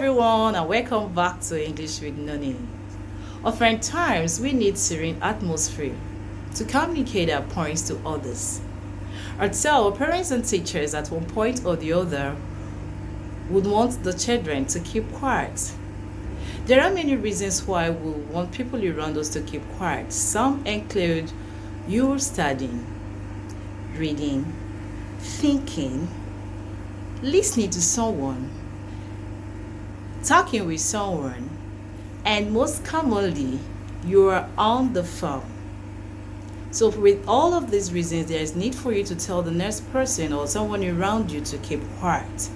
everyone, and welcome back to English with Nony. Oftentimes, we need serene atmosphere to communicate our points to others. Or so, parents and teachers at one point or the other would want the children to keep quiet. There are many reasons why we want people around us to keep quiet. Some include you studying, reading, thinking, listening to someone, talking with someone, and most commonly, you are on the phone. So, with all of these reasons, there is need for you to tell the next person or someone around you to keep quiet.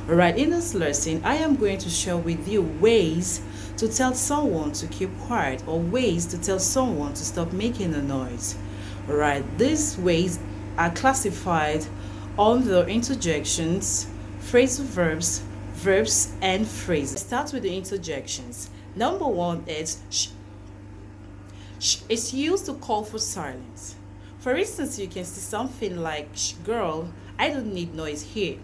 Alright, in this lesson, I am going to share with you ways to tell someone to keep quiet or ways to tell someone to stop making a noise. Alright, these ways are classified under interjections, phrasal verbs, verbs, and phrases. Start with the interjections. Number one is sh. Sh is used to call for silence. For instance, you can see something like, "Shh, girl, I don't need noise here."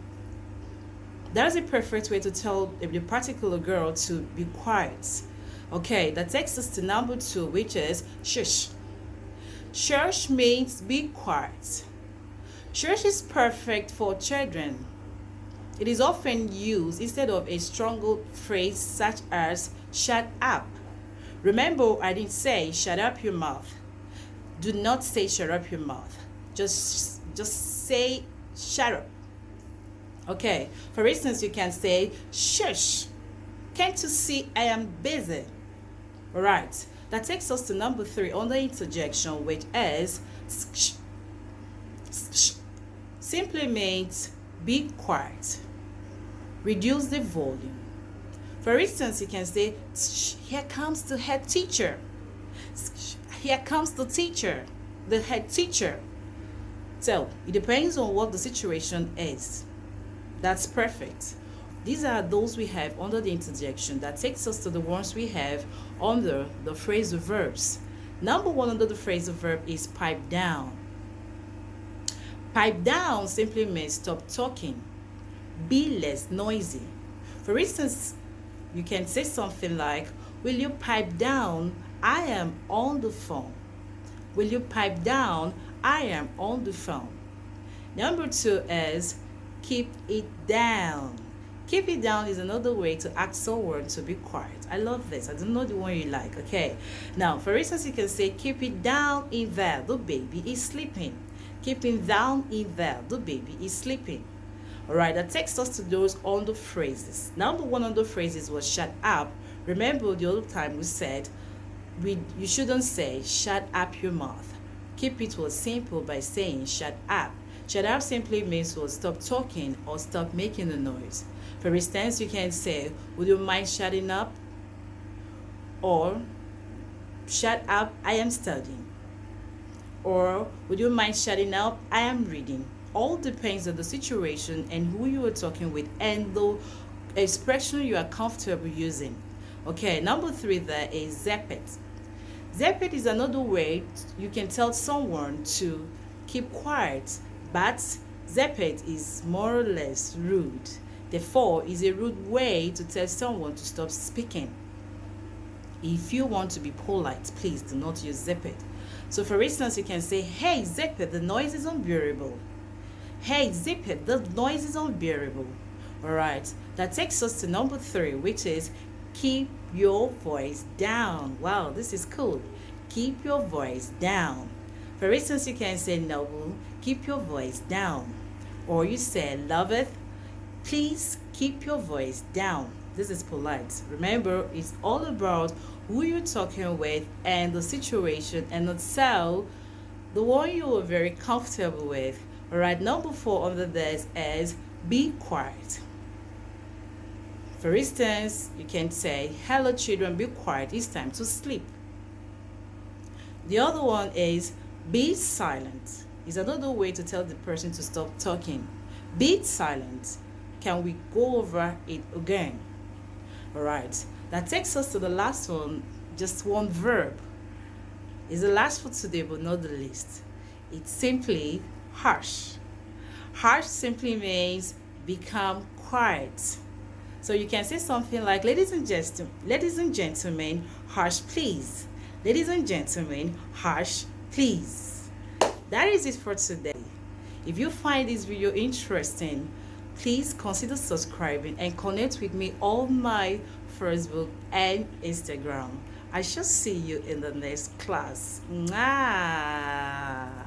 That is a perfect way to tell a particular girl to be quiet. Okay, that takes us to number two, which is shush. Shush means be quiet. Shush is perfect for children. It is often used instead of a stronger phrase such as shut up. Remember, I didn't say shut up your mouth. Do not say shut up your mouth. Just say shut up. Okay, for instance, you can say shush. Can't you see I am busy? All right, that takes us to number three on the interjection, which is sh. Sh simply means be quiet. Reduce the volume. For instance, you can say, "Here comes the head teacher." Here comes the teacher, the head teacher. So, it depends on what the situation is. That's perfect. These are those we have under the interjection. That takes us to the ones we have under the phrasal verbs. Number one under the phrasal verb is pipe down. Pipe down simply means stop talking. Be less noisy. For instance, you can say something like, "Will you pipe down? I am on the phone." Will you pipe down? I am on the phone. Number two is keep it down. Keep it down is another way to ask someone to be quiet. I love this. I don't know the one you like. Okay. Now, for instance, you can say, "Keep it down in there. The baby is sleeping." Keep it down in there. The baby is sleeping. Alright, that takes us to those on the phrases. Number one on the phrases was shut up. Remember the other time we said you shouldn't say shut up your mouth. Keep it was simple by saying shut up. Shut up simply means stop talking or stop making a noise. For instance, you can say, "Would you mind shutting up?" Or, "Shut up, I am studying." Or, "Would you mind shutting up? I am reading." All depends on the situation and who you are talking with and the expression you are comfortable using. Okay, number three there is zap it. Zap it is another way you can tell someone to keep quiet, but zap it is more or less rude. Therefore, is a rude way to tell someone to stop speaking. If you want to be polite, please do not use zap it. So for instance, you can say, "Hey, zap it, the noise is unbearable." Hey, zip it, the noise is unbearable. Alright, that takes us to number three, which is keep your voice down. Wow, this is cool. Keep your voice down. For instance, you can say, "Noble, keep your voice down." Or you say, "Love it, please keep your voice down." This is polite. Remember, it's all about who you're talking with and the situation, and not so the one you are very comfortable with. Alright, number four under this is be quiet. For instance, you can say, "Hello children, be quiet, it's time to sleep." The other one is be silent. It's another way to tell the person to stop talking. Be silent. Can we go over it again? Alright, that takes us to the last one, just one verb. It's the last for today, but not the least. It's simply hush. Hush simply means become quiet. So you can say something like, ladies and gentlemen, hush please. Ladies and gentlemen, hush please. That is it for today. If you find this video interesting, please consider subscribing and connect with me on my Facebook and Instagram. I shall see you in the next class. Mwah!